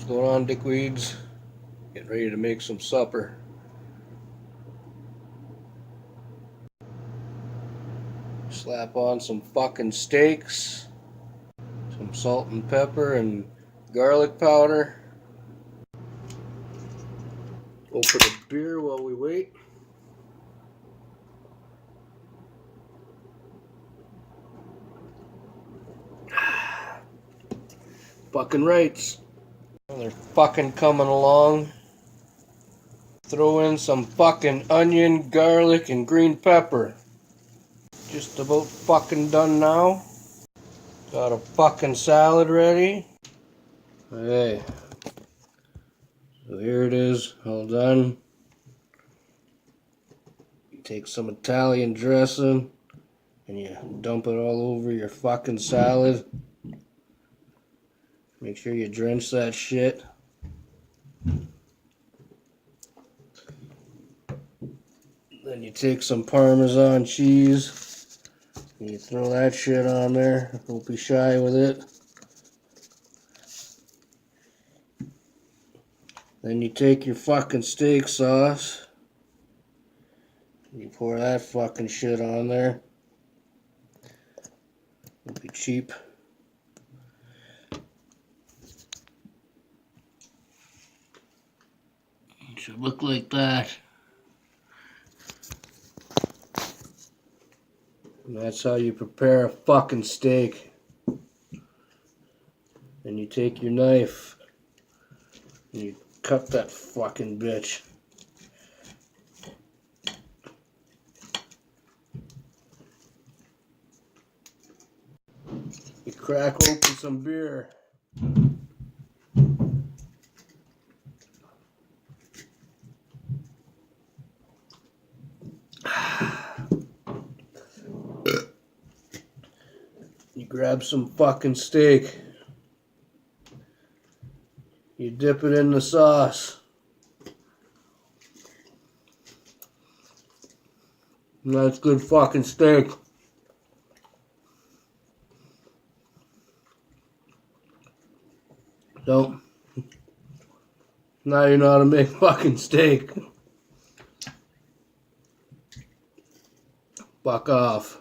going on, dickweeds? Getting ready to make some supper. Slap on some fucking steaks, some salt and pepper and garlic powder. Open a beer while we wait. Fucking rights. They're fucking coming along. Throw in some fucking onion, garlic, and green pepper. Just about fucking done now. Got a fucking salad ready. Hey. So here it is, all done. You take some Italian dressing and you dump it all over your fucking salad. Make sure you drench that shit. Then you take some Parmesan cheese and you throw that shit on there. Don't be shy with it. Then you take your fucking steak sauce. You pour that fucking shit on there. Don't be cheap. It should look like that. And that's how you prepare a fucking steak. Then you take your knife and you cut that fucking bitch. You crack open some beer. You grab some fucking steak. You dip it in the sauce. And that's good fucking steak. So, now you know how to make fucking steak. Fuck off.